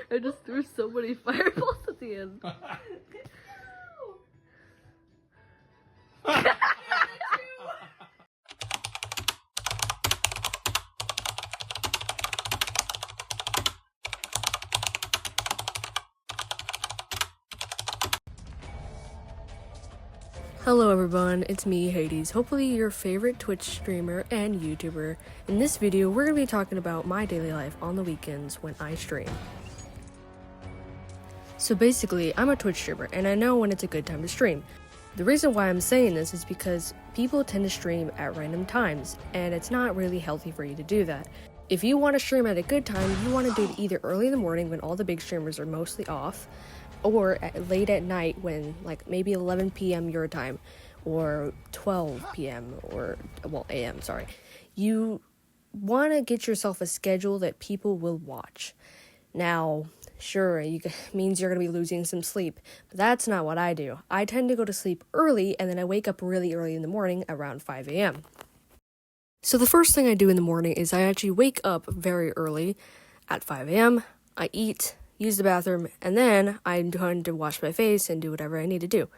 I just threw so many fireballs at the end. Hello everyone, it's me, Hades, hopefully your favorite Twitch streamer and YouTuber. In this video, we're going to be talking about my daily life on the weekends when I stream. So basically, I'm a Twitch streamer, and I know when it's a good time to stream. The reason why I'm saying this is because people tend to stream at random times, and it's not really healthy for you to do that. If you want to stream at a good time, you want to do it either early in the morning when all the big streamers are mostly off, or late at night when like maybe 11 p.m. your time or 12 p.m. or a.m. sorry. You want to get yourself a schedule that people will watch. Now, sure, means you're going to be losing some sleep, but that's not what I do. I tend to go to sleep early and then I wake up really early in the morning around 5 a.m. So the first thing I do in the morning is I actually wake up very early at 5 a.m. I eat, use the bathroom, and then I'm going to wash my face and do whatever I need to do.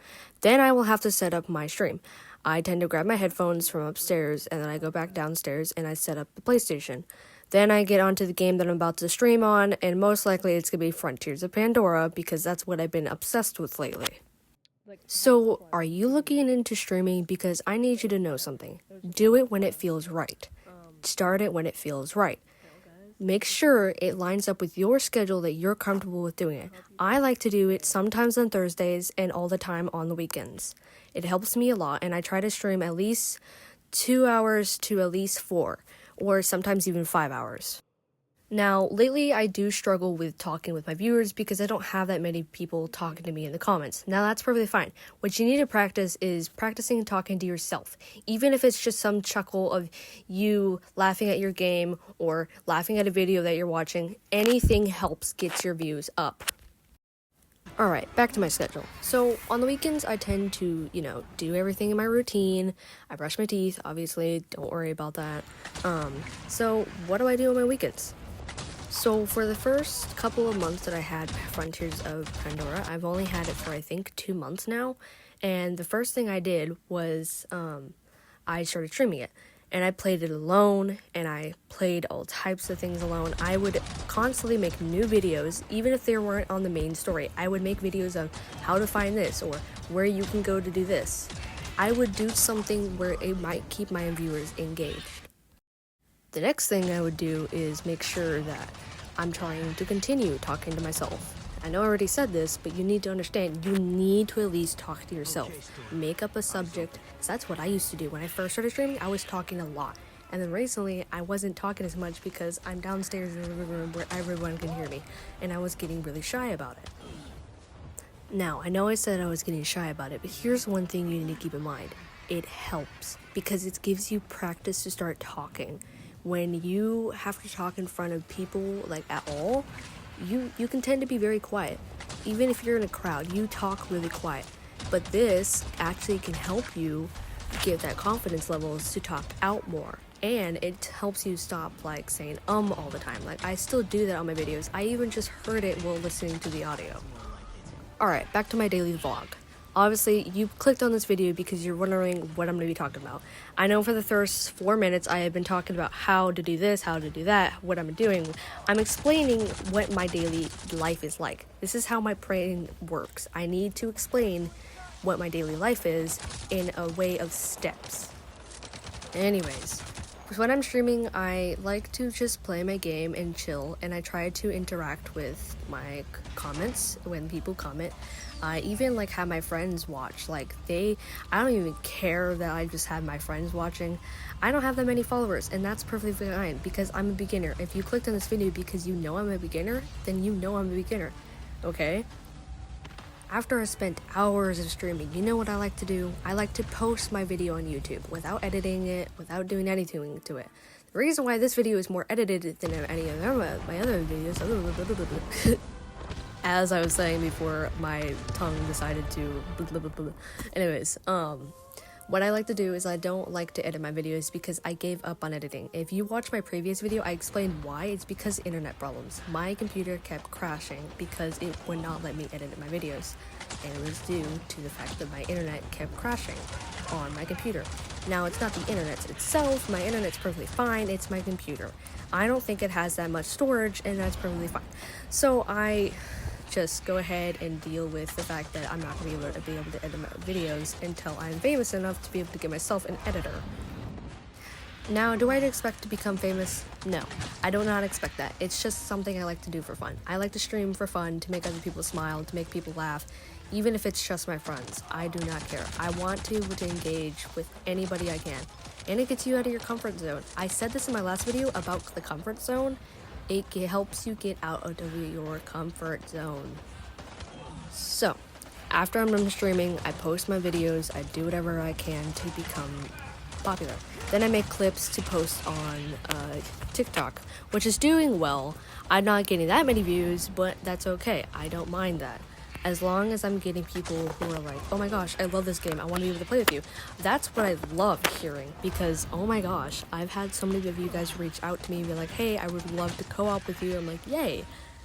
Then I will have to set up my stream. I tend to grab my headphones from upstairs, and then I go back downstairs and I set up the PlayStation. Then I get onto the game that I'm about to stream on, and most likely it's going to be Frontiers of Pandora, because that's what I've been obsessed with lately. So, are you looking into streaming? Because I need you to know something. Do it when it feels right. Start it when it feels right. Make sure it lines up with your schedule that you're comfortable with doing it. I like to do it sometimes on Thursdays and all the time on the weekends. It helps me a lot, and I try to stream at least 2 hours to at least 4, or sometimes even 5 hours. Now, lately I do struggle with talking with my viewers because I don't have that many people talking to me in the comments. Now, that's perfectly fine. What you need to practice is practicing talking to yourself. Even if it's just some chuckle of you laughing at your game or laughing at a video that you're watching, anything helps get your views up. Alright, back to my schedule. So, on the weekends, I tend to, do everything in my routine. I brush my teeth, obviously, don't worry about that. So, what do I do on my weekends? So for the first couple of months that I had Frontiers of Pandora, I've only had it for I think 2 months now, and the first thing I did was I started streaming it, and I played it alone, and I played all types of things alone. I would constantly make new videos, even if they weren't on the main story. I would make videos of how to find this, or where you can go to do this. I would do something where it might keep my viewers engaged. The next thing I would do is make sure that I'm trying to continue talking to myself. I know I already said this, but you need to understand, you need to at least talk to yourself. Make up a subject, because that's what I used to do. When I first started streaming, I was talking a lot. And then recently, I wasn't talking as much because I'm downstairs in the living room where everyone can hear me, and I was getting really shy about it. Now, I know I said I was getting shy about it, but here's one thing you need to keep in mind. It helps, because it gives you practice to start talking. When you have to talk in front of people, like at all, you can tend to be very quiet. Even if you're in a crowd, you talk really quiet. But this actually can help you get that confidence levels to talk out more. And it helps you stop like saying all the time. Like I still do that on my videos. I even just heard it while listening to the audio. Alright, back to my daily vlog. Obviously, you clicked on this video because you're wondering what I'm going to be talking about. I know for the first 4 minutes I have been talking about how to do this, how to do that, what I'm doing. I'm explaining what my daily life is like. This is how my brain works. I need to explain what my daily life is in a way of steps. Anyways, when I'm streaming, I like to just play my game and chill, and I try to interact with my comments when people comment. I even have my friends watch. I don't even care that I just have my friends watching. I don't have that many followers, and that's perfectly fine because I'm a beginner. If you clicked on this video because you know I'm a beginner, then you know I'm a beginner, okay? After I spent hours of streaming, you know what I like to do? I like to post my video on YouTube without editing it, without doing anything to it. The reason why this video is more edited than any of my other videos, as I was saying before my tongue decided to anyways, What I like to do is I don't like to edit my videos because I gave up on editing. If you watch my previous video, I explained why. It's because internet problems. My computer kept crashing because it would not let me edit my videos. And it was due to the fact that my internet kept crashing on my computer. Now, it's not the internet itself. My internet's perfectly fine. It's my computer. I don't think it has that much storage, and that's perfectly fine. So I just go ahead and deal with the fact that I'm not going to be able to edit my videos until I'm famous enough to be able to get myself an editor. Now, do I expect to become famous? No, I do not expect that. It's just something I like to do for fun. I like to stream for fun, to make other people smile, to make people laugh, even if it's just my friends. I do not care. I want to engage with anybody I can. And it gets you out of your comfort zone. I said this in my last video about the comfort zone. It helps you get out of your comfort zone. So, after I'm done streaming, I post my videos, I do whatever I can to become popular. Then I make clips to post on TikTok, which is doing well. I'm not getting that many views, but that's okay. I don't mind that. As long as I'm getting people who are like, oh my gosh, I love this game, I want to be able to play with you. That's what I love hearing, because oh my gosh, I've had so many of you guys reach out to me and be like, hey, I would love to co-op with you. I'm like, yay,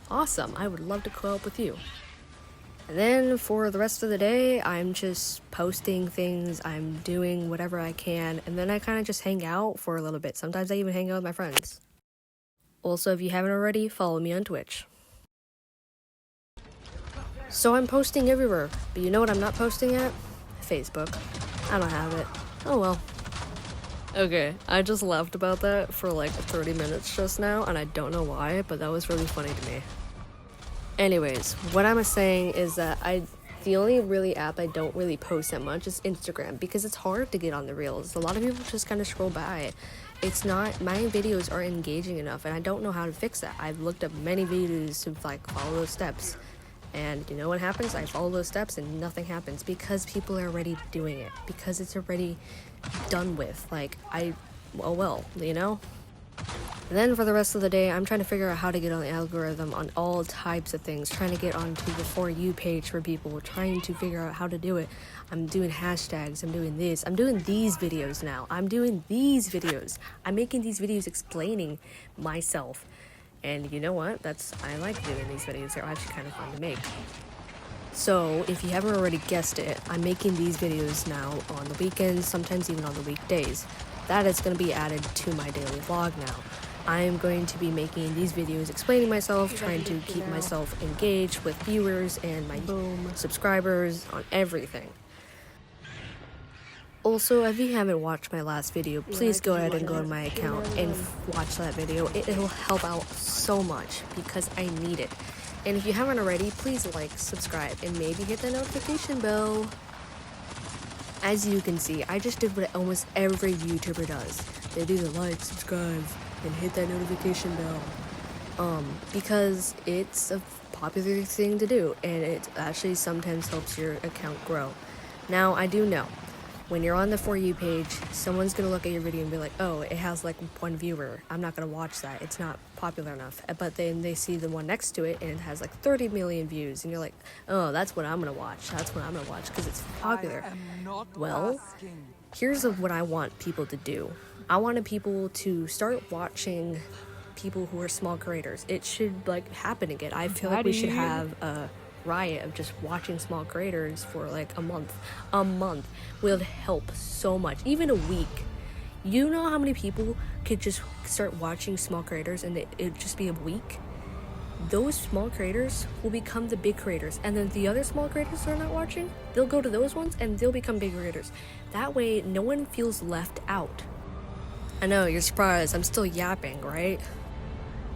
awesome, I would love to co-op with you. And then for the rest of the day, I'm just posting things, I'm doing whatever I can, and then I kind of just hang out for a little bit. Sometimes I even hang out with my friends. Also, if you haven't already, follow me on Twitch. So I'm posting everywhere, but you know what I'm not posting at? Facebook. I don't have it. Oh well. Okay, I just laughed about that for like 30 minutes just now, and I don't know why, but that was really funny to me. Anyways, what I'm saying is that the only really app I don't really post that much is Instagram, because it's hard to get on the reels. A lot of people just kind of scroll by. It's not, my videos aren't engaging enough, and I don't know how to fix that. I've looked up many videos to like follow those steps. And you know what happens? I follow those steps and nothing happens because people are already doing it. Because it's already done with. Like, oh well, you know? And then for the rest of the day, I'm trying to figure out how to get on the algorithm on all types of things. Trying to get onto the For You page for people. Trying to figure out how to do it. I'm doing hashtags. I'm doing this. I'm doing these videos now. I'm doing these videos. I'm making these videos explaining myself. And you know what? I like doing these videos. They're actually kind of fun to make. So, if you haven't already guessed it, I'm making these videos now on the weekends, sometimes even on the weekdays. That is going to be added to my daily vlog now. I am going to be making these videos explaining myself, trying to keep myself engaged with viewers and my subscribers on everything. Also, if you haven't watched my last video, please go ahead and go to my account and watch that video. It'll help out so much because I need it. And if you haven't already, please like, subscribe, and maybe hit the notification bell. As you can see, I just did what almost every YouTuber does. They do the like, subscribe, and hit that notification bell. Because it's a popular thing to do, and it actually sometimes helps your account grow. Now, I do know, when you're on the For You page, someone's gonna look at your video and be like, oh, it has like 1 viewer. I'm not gonna watch that. It's not popular enough. But then they see the one next to it and it has like 30 million views. And you're like, oh, that's what I'm gonna watch. That's what I'm gonna watch because it's popular. Well, here's what I want people to do. I wanted people to start watching people who are small creators. It should like happen again. I feel like we should have a riot of just watching small creators for like a month will help so much, even a week. You know how many people could just start watching small creators and it'd just be a week? Those small creators will become the big creators, and then the other small creators they're not watching, they'll go to those ones and they'll become big creators. That way no one feels left out. I know, you're surprised, I'm still yapping, right?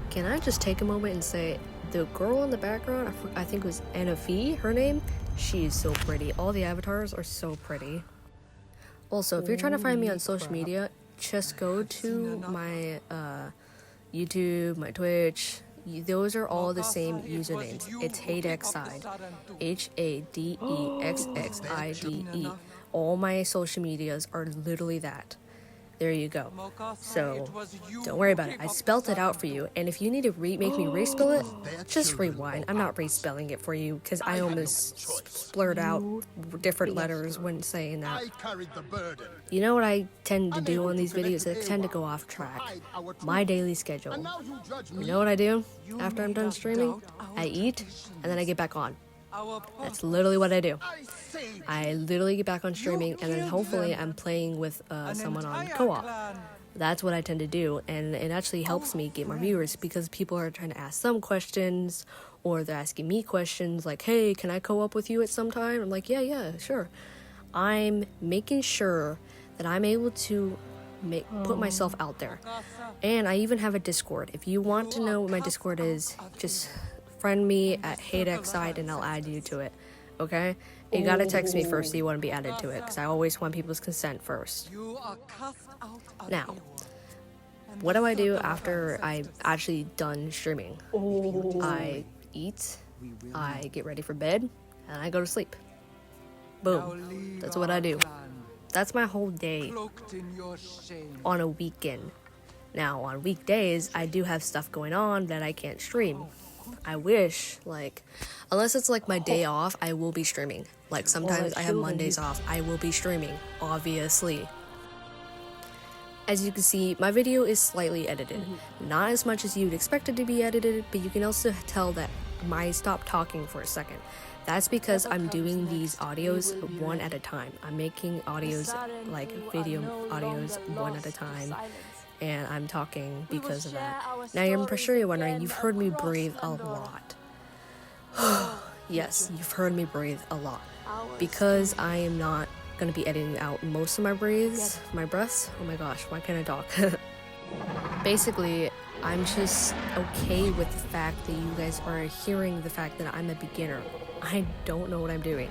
Can I just take a moment and say, the girl in the background, I think it was Anna Fee, her name, she is so pretty. All the avatars are so pretty. Also, if you're trying to find me on social media, just go to my YouTube, my Twitch. Those are all the same usernames. It's Hadexide, HADEXXIDE. All my social medias are literally that. There you go. So don't worry about it. I spelt it out for you, and if you need to make me respell it, just rewind. I'm not respelling it for you because I almost splurred out different letters when saying that. You know what I tend to do on these videos? I tend to go off track. My daily schedule. You know what I do after I'm done streaming? I eat, and then I get back on. That's literally what I do. I literally get back on streaming, and then hopefully I'm playing with someone on co-op. That's what I tend to do, and it actually helps me get more viewers because people are trying to ask some questions, or they're asking me questions like, hey, can I co-op with you at some time? I'm like, yeah, sure. I'm making sure that I'm able to put myself out there. And I even have a Discord. If you want to know what my Discord is, just friend me at HateXside and I'll add you to it, okay? You gotta text me first so you want to be added to it, because I always want people's consent first. Now, what do I do after I'm actually done streaming? I eat, I get ready for bed, and I go to sleep. Boom. That's what I do. That's my whole day on a weekend. Now, on weekdays, I do have stuff going on that I can't stream. I wish, like, unless it's like my day off, I will be streaming. Like, sometimes I have Mondays off, I will be streaming, obviously. As you can see, my video is slightly edited. Not as much as you'd expect it to be edited, but you can also tell that I stopped talking for a second. That's because I'm doing these audios one at a time. I'm making audios, like video audios, one at a time. And I'm talking because of that. Now, I'm sure you're wondering, you've heard me breathe a lot. Yes, you've heard me breathe a lot. Because I am not going to be editing out most of my breaths, my breaths. Oh my gosh, why can't I talk? Basically, I'm just okay with the fact that you guys are hearing the fact that I'm a beginner. I don't know what I'm doing.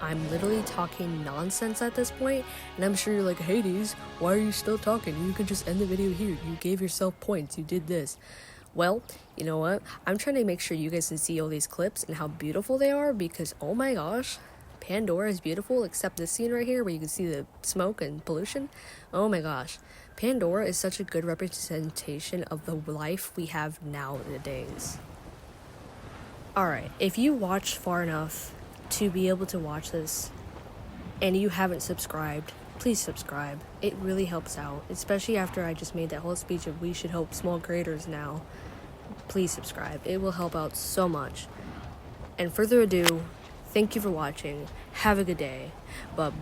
I'm literally talking nonsense at this point, and I'm sure you're like, Hades, why are you still talking? You can just end the video here. You gave yourself points. You did this. Well, you know what? I'm trying to make sure you guys can see all these clips and how beautiful they are, because, oh my gosh, Pandora is beautiful, except this scene right here where you can see the smoke and pollution. Oh my gosh. Pandora is such a good representation of the life we have nowadays. Alright, if you watched far enough to be able to watch this and you haven't subscribed, please subscribe. It really helps out, especially after I just made that whole speech of we should help small creators now. Please subscribe. It will help out so much. And further ado, thank you for watching. Have a good day. Bye-bye.